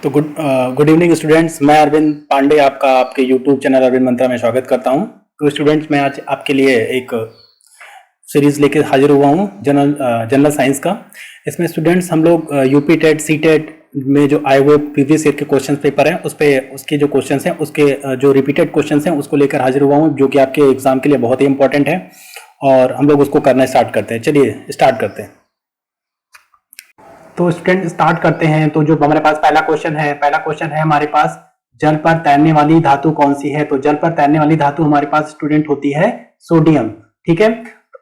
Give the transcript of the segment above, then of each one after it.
तो good evening students. मैं अरविंद पांडे आपका आपके यूट्यूब चैनल अरविंद मंत्रा में स्वागत करता हूं। तो स्टूडेंट्स, मैं आज आपके लिए एक सीरीज लेके हाजिर हुआ हूं जनरल साइंस का। इसमें स्टूडेंट्स हम लोग यूपी टेट सी टेट में जो आए हुए प्रीवियस ईयर के क्वेश्चन पेपर हैं उस पे उसके जो क्वेश्चन हैं उसके जो रिपीटेड क्वेश्चन हैं उसको लेकर हाजिर हुआ हूँ, जो कि आपके एग्जाम के लिए बहुत ही इंपॉर्टेंट है और हम लोग उसको करना स्टार्ट करते हैं। चलिए स्टार्ट करते हैं। तो स्टूडेंट स्टार्ट करते हैं। तो जो हमारे पास पहला क्वेश्चन है हमारे पास, जल पर तैरने वाली धातु कौन सी है? तो जल पर तैरने वाली धातु हमारे पास स्टूडेंट होती है सोडियम। ठीक है।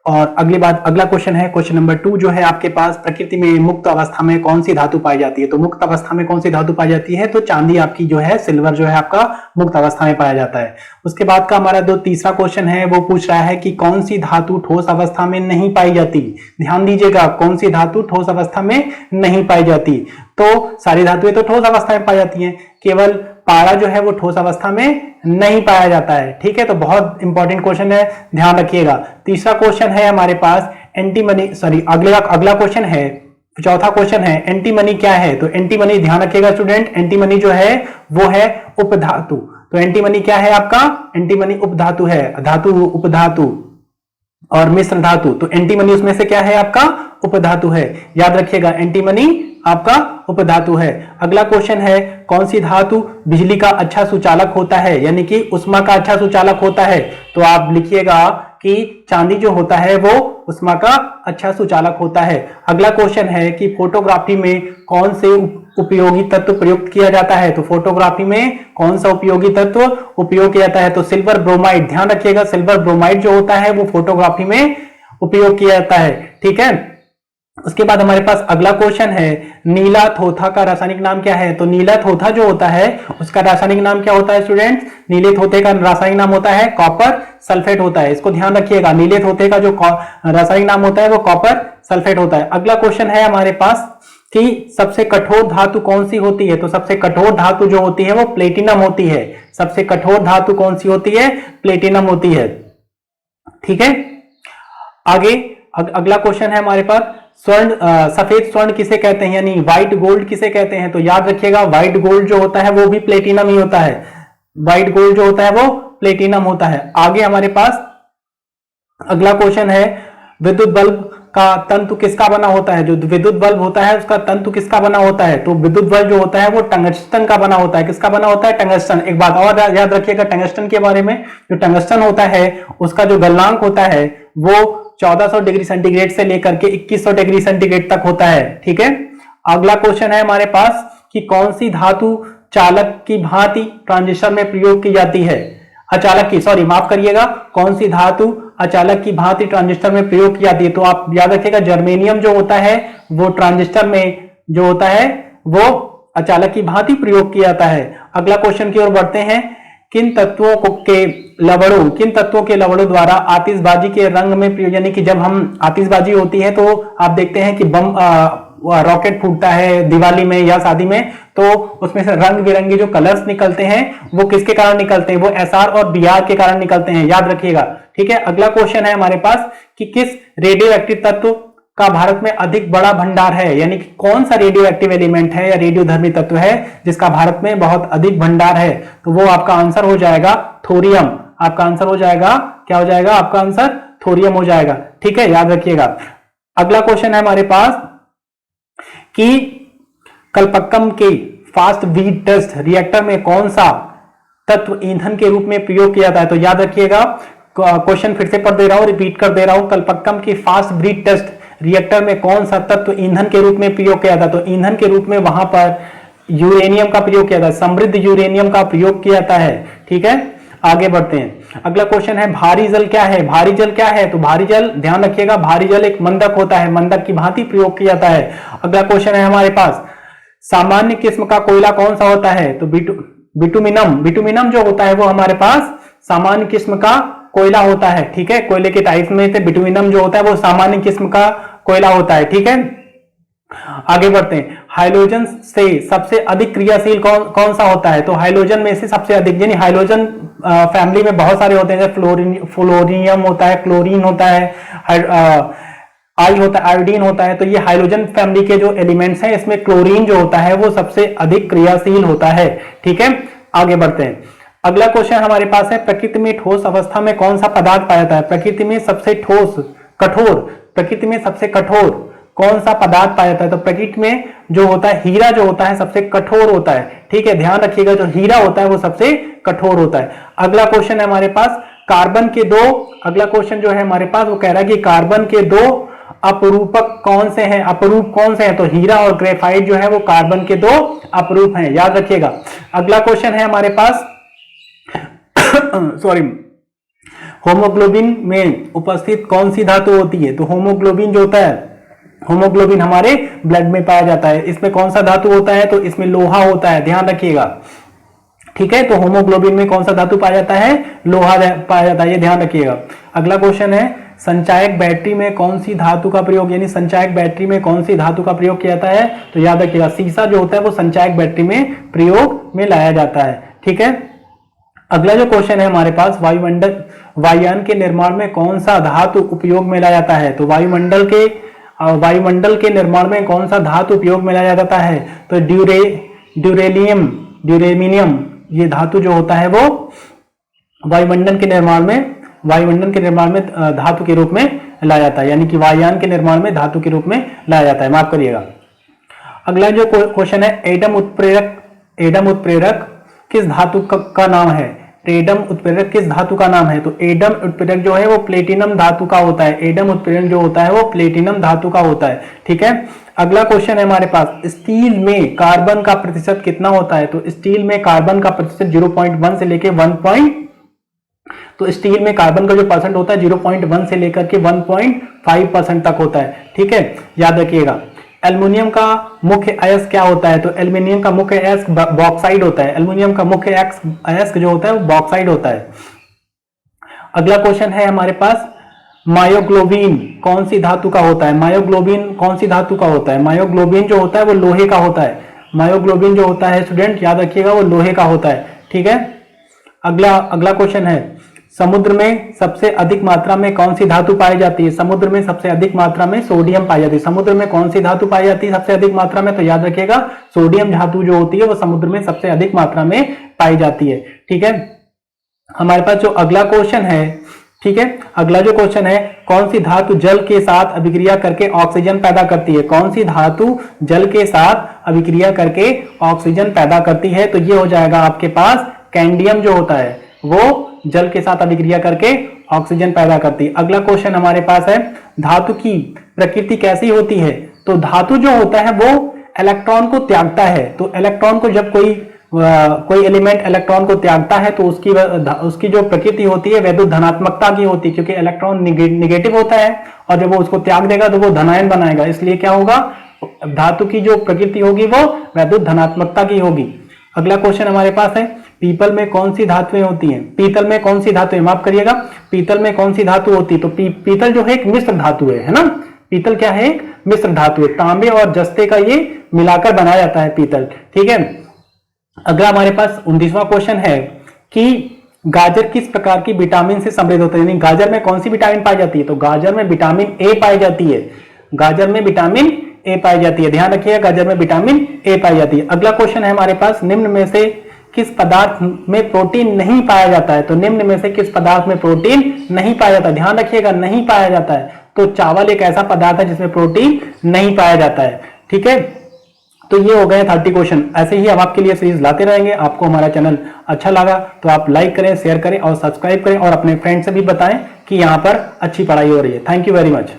और अगला क्वेश्चन है, क्वेश्चन नंबर 2 जो है आपके पास, प्रकृति में मुक्त अवस्था में कौन सी धातु पाई जाती है? तो मुक्त अवस्था में कौन सी धातु पाई जाती है? तो चांदी आपकी जो है, सिल्वर जो है आपका मुक्त अवस्था में पाया जाता है। उसके बाद का हमारा जो तीसरा क्वेश्चन है वो पूछ रहा है कि कौन सी धातु ठोस अवस्था में नहीं पाई जाती? ध्यान दीजिएगा, कौन सी धातु ठोस अवस्था में नहीं पाई जाती? तो सारी धातुएं तो ठोस अवस्था में पाई जाती हैं, केवल पारा जो है वो ठोस अवस्था में नहीं पाया जाता है। ठीक है, तो बहुत इंपॉर्टेंट क्वेश्चन है, ध्यान रखिएगा। तीसरा क्वेश्चन है हमारे पास एंटीमनी, अगला क्वेश्चन है, चौथा क्वेश्चन है एंटीमनी क्या है? तो एंटीमनी ध्यान रखिएगा स्टूडेंट, एंटीमनी जो है वो है उपधातु। तो एंटीमनी क्या है आपका? एंटीमनी उपधातु है, धातु उपधातु और मिश्र धातु। तो एंटीमनी उसमें से क्या है आपका? उपधातु है। याद रखिएगा, एंटीमनी आपका उपधातु है। अगला क्वेश्चन है, कौन सी धातु बिजली का अच्छा सुचालक होता है, यानी कि उष्मा का अच्छा सुचालक होता है? तो आप लिखिएगा कि चांदी जो होता है वो उष्मा का अच्छा सुचालक होता है। अगला क्वेश्चन है कि फोटोग्राफी में कौन से उपयोगी तत्व प्रयुक्त किया जाता है? तो फोटोग्राफी में कौन सा उपयोगी तत्व उपयोग किया जाता है? तो सिल्वर ब्रोमाइड। ध्यान रखिएगा, सिल्वर ब्रोमाइड जो होता है वो फोटोग्राफी में उपयोग किया जाता है। ठीक है। उसके बाद हमारे पास अगला क्वेश्चन है, नीला थोथा का रासायनिक नाम क्या है? तो नीला थोथा जो होता है उसका रासायनिक नाम क्या होता है स्टूडेंट्स? नीले थोथे का रासायनिक नाम होता है कॉपर सल्फेट होता है। इसको ध्यान रखिएगा, नीले थोथे का जो रासायनिक नाम होता है वो कॉपर सल्फेट होता है। अगला क्वेश्चन है हमारे पास कि सबसे कठोर धातु कौन सी होती है? तो सबसे कठोर धातु जो होती है वो प्लेटिनम होती है। सबसे कठोर धातु कौन सी होती है? प्लेटिनम होती है। ठीक है। आगे अगला क्वेश्चन है हमारे पास, स्वर्ण सफेद स्वर्ण किसे कहते हैं, यानी व्हाइट गोल्ड किसे कहते हैं? तो याद रखिएगा, व्हाइट गोल्ड जो होता है वो भी प्लेटिनम ही होता है। व्हाइट गोल्ड जो होता है वो प्लेटिनम होता है। आगे हमारे पास अगला क्वेश्चन है, विद्युत बल्ब का तंतु किसका बना होता है? जो विद्युत बल्ब होता है उसका तंतु किसका बना होता है? तो विद्युत बल्ब जो होता है वो टंगस्टन का बना होता है। किसका बना होता है? टंगस्टन। एक बात और याद रखिएगा टंगस्टन के बारे में, जो टंगस्टन होता है उसका जो गलनांक होता है वो 1400 डिग्री सेंटीग्रेड से लेकर के 2100 डिग्री सेंटीग्रेड तक होता है। ठीक है। अगला क्वेश्चन है हमारे पास कि कौन सी धातु चालक की भांति ट्रांजिस्टर में प्रयोग की जाती है? माफ करिएगा, कौन सी धातु अचालक की भांति ट्रांजिस्टर में प्रयोग की जाती है? तो आप याद रखिएगा, जर्मेनियम जो होता है वो ट्रांजिस्टर में जो होता है वो अचालक की भांति प्रयोग किया जाता है। अगला क्वेश्चन की ओर बढ़ते हैं, किन तत्वों के लवड़ों द्वारा आतिशबाजी के रंग में प्रयोग, यानी कि जब हम आतिशबाजी होती है तो आप देखते हैं कि बम रॉकेट फूटता है दिवाली में या शादी में, तो उसमें से रंग बिरंगे जो कलर्स निकलते हैं वो किसके कारण निकलते हैं? वो एसआर और बीआर के कारण निकलते हैं। याद रखिएगा। ठीक है। अगला क्वेश्चन है हमारे पास कि किस रेडियो एक्टिव तत्व का भारत में अधिक बड़ा भंडार है, यानी कि कौन सा रेडियो एक्टिव एलिमेंट है या रेडियो धर्मी तत्व है जिसका भारत में बहुत अधिक भंडार है? तो वो आपका आंसर हो जाएगा थोरियम। आपका आंसर हो जाएगा, क्या हो जाएगा? आपका आंसर थोरियम हो जाएगा। ठीक है, याद रखिएगा। अगला क्वेश्चन है हमारे पास कि कल्पक्कम के फास्ट ब्रीड टेस्ट रिएक्टर में कौन सा तत्व ईंधन के रूप में प्रयोग किया जाता है? तो याद रखिएगा, क्वेश्चन फिर से पढ़ दे रहा हूं, रिपीट कर दे रहा हूं, कल्पक्कम की फास्ट ब्रीड टेस्ट रिएक्टर में कौन सा तत्व ईंधन के रूप में प्रयोग किया था? तो ईंधन के रूप में वहां पर यूरेनियम का प्रयोग किया था, समृद्ध यूरेनियम का प्रयोग किया जाता है। ठीक है। आगे बढ़ते हैं। अगला क्वेश्चन है, भारी जल क्या है? भारी जल क्या है? तो भारी जल, ध्यान रखिएगा, भारी जल एक मंदक होता है, मंदक की भांति प्रयोग किया जाता है। अगला क्वेश्चन है हमारे पास, सामान्य किस्म का कोयला कौन सा होता है? तो बिटुमिनम जो होता है वो हमारे पास सामान्य किस्म का कोयला होता है। ठीक है। कोयले के टाइप में से बिटुमिनम जो होता है वो सामान्य किस्म का कोयला होता है। ठीक है। आगे बढ़ते हैं, हाइड्रोजन से सबसे अधिक क्रियाशील कौन सा होता है? तो हाइड्रोजन में से सबसे अधिक, यानी हाइड्रोजन फैमिली में बहुत सारे होते हैं, जैसे फ्लोरीनियम होता है, क्लोरीन होता है, आई होता है, आयोडीन होता है, तो ये हाइड्रोजन फैमिली के जो एलिमेंट्स हैं, इसमें क्लोरीन जो होता है वो सबसे अधिक क्रियाशील होता है। ठीक है, आगे बढ़ते हैं। अगला क्वेश्चन हमारे पास है, प्रकृति में ठोस अवस्था में कौन सा पदार्थ पाया जाता है? प्रकृति में सबसे ठोस कठोर, प्रकृति में सबसे कठोर कौन सा पदार्थ पाया जाता है? तो प्रकृति में जो होता है हीरा जो होता है सबसे कठोर होता है। ठीक है, ध्यान रखिएगा, जो हीरा होता है वो सबसे कठोर होता है। अगला क्वेश्चन है हमारे पास, कार्बन के दो, अगला क्वेश्चन जो है हमारे पास वो कह रहा है कि कार्बन के दो अपरूपक कौन से हैं? अपरूप कौन से हैं? तो हीरा और ग्रेफाइट जो है वो कार्बन के दो अपरूप हैं, याद रखिएगा। अगला क्वेश्चन है हमारे पास सॉरी, होमोग्लोबिन में उपस्थित कौन सी धातु होती है? तो होमोग्लोबिन जो होता है, होमोग्लोबिन हमारे ब्लड में पाया जाता है, इसमें कौन सा धातु होता है? तो इसमें लोहा होता है, ध्यान रखिएगा। ठीक है, तो होमोग्लोबिन में कौन सा धातु पाया जाता है? लोहा पाया जाता है, ये ध्यान रखिएगा। अगला क्वेश्चन है, संचायक बैटरी में कौन सी धातु का प्रयोग, यानी संचायक बैटरी में कौन सी धातु का प्रयोग किया जाता है? तो याद रखिएगा, सीसा जो होता है वो संचायक बैटरी में प्रयोग में लाया जाता है। ठीक है, अगला जो क्वेश्चन है हमारे पास, वायुयान के निर्माण में कौन सा धातु उपयोग में लाया जाता है? तो वायुमंडल के निर्माण में कौन सा धातु उपयोग में लाया जाता है? तो ड्यूरेनियम ये धातु जो होता है वो वायुमंडल के निर्माण में धातु के रूप में लाया जाता है, यानी कि वायुयान के निर्माण में धातु के रूप में लाया जाता है, माफ करिएगा। अगला जो क्वेश्चन है, एडम उत्प्रेरक किस धातु का नाम है? एडम उत्प्रेरक किस धातु का नाम है? तो एडम उत्प्रेरक जो है वो प्लेटिनम धातु का होता है। एडम उत्प्रेरक जो होता है वो प्लेटिनम धातु का होता है। ठीक है, अगला क्वेश्चन है हमारे पास, स्टील में कार्बन का प्रतिशत कितना होता है? तो स्टील में कार्बन का प्रतिशत 0.1 से लेकर 1. तो स्टील में कार्बन का जो परसेंट होता है 0.1 से लेकर के 1.5% तक होता है। ठीक है, याद रखिएगा। एल्युमिनियम का मुख्य अयस्क क्या होता है? तो एल्युमिनियम का मुख्य अयस्क बॉक्साइड होता है। एल्युमिनियम का मुख्य अयस्क जो होता है वो बॉक्साइड होता है। अगला क्वेश्चन है हमारे पास, मायोग्लोबिन कौन सी धातु का होता है? मायोग्लोबिन कौन सी धातु का होता है? मायोग्लोबिन जो होता है वो लोहे का होता है। मायोग्लोबिन जो होता है स्टूडेंट, याद रखिएगा, वो लोहे का होता है। ठीक है, अगला क्वेश्चन है, समुद्र में सबसे अधिक मात्रा में कौन सी धातु पाई जाती है? समुद्र में सबसे अधिक मात्रा में सोडियम पाई जाती है। समुद्र में कौन सी धातु पाई जाती है सबसे अधिक मात्रा में? तो याद रखिएगा, सोडियम धातु जो होती है वो समुद्र में सबसे अधिक मात्रा में पाई जाती है। ठीक है, हमारे पास जो अगला क्वेश्चन है, ठीक है, अगला जो क्वेश्चन है, कौन सी धातु जल के साथ अभिक्रिया करके ऑक्सीजन पैदा करती है? कौन सी धातु जल के साथ अभिक्रिया करके ऑक्सीजन पैदा करती है? तो ये हो जाएगा आपके पास कैंडियम जो होता है वो जल के साथ अभिक्रिया करके ऑक्सीजन पैदा करती है। अगला क्वेश्चन हमारे पास है, धातु की प्रकृति कैसी होती है? तो धातु जो होता है वो इलेक्ट्रॉन को त्यागता है। तो इलेक्ट्रॉन को जब कोई एलिमेंट इलेक्ट्रॉन को त्यागता है तो उसकी जो प्रकृति होती है वैद्युत धनात्मकता की होती है, क्योंकि इलेक्ट्रॉन निगेटिव होता है और जब वो उसको त्याग देगा तो वो धनायन बनाएगा। इसलिए क्या होगा, धातु की जो प्रकृति होगी वो वैद्युत धनात्मकता की होगी। अगला क्वेश्चन हमारे पास है, पीतल में कौन सी धातुएं होती हैं? पीतल में कौन सी धातुएं, माफ करिएगा, पीतल में कौन सी धातु होती है? तो पीतल जो है एक मिश्र धातु है ना। पीतल क्या है? एक मिश्र धातु है। तांबे और जस्ते का ये मिलाकर बनाया जाता है पीतल। ठीक है, अगला हमारे पास 29वां क्वेश्चन है कि गाजर किस प्रकार की विटामिन से समृद्ध होता है? यानी गाजर में कौन सी विटामिन पाई जाती है? तो गाजर में विटामिन ए पाई जाती है। गाजर में विटामिन ए पाई जाती है, ध्यान रखिएगा, गाजर में विटामिन ए पाई जाती है। अगला क्वेश्चन है हमारे पास, निम्न में से किस पदार्थ में प्रोटीन नहीं पाया जाता है? तो निम्न में से किस पदार्थ में प्रोटीन नहीं पाया जाता है? ध्यान रखिएगा, नहीं पाया जाता है। तो चावल एक ऐसा पदार्थ है जिसमें प्रोटीन नहीं पाया जाता है। ठीक है, तो ये हो गए 30 क्वेश्चन। ऐसे ही हम आपके लिए सीरीज लाते रहेंगे। आपको हमारा चैनल अच्छा लगा तो आप लाइक करें, शेयर करें और सब्सक्राइब करें और अपने फ्रेंड से भी बताएं कि यहाँ पर अच्छी पढ़ाई हो रही है। Thank you very much.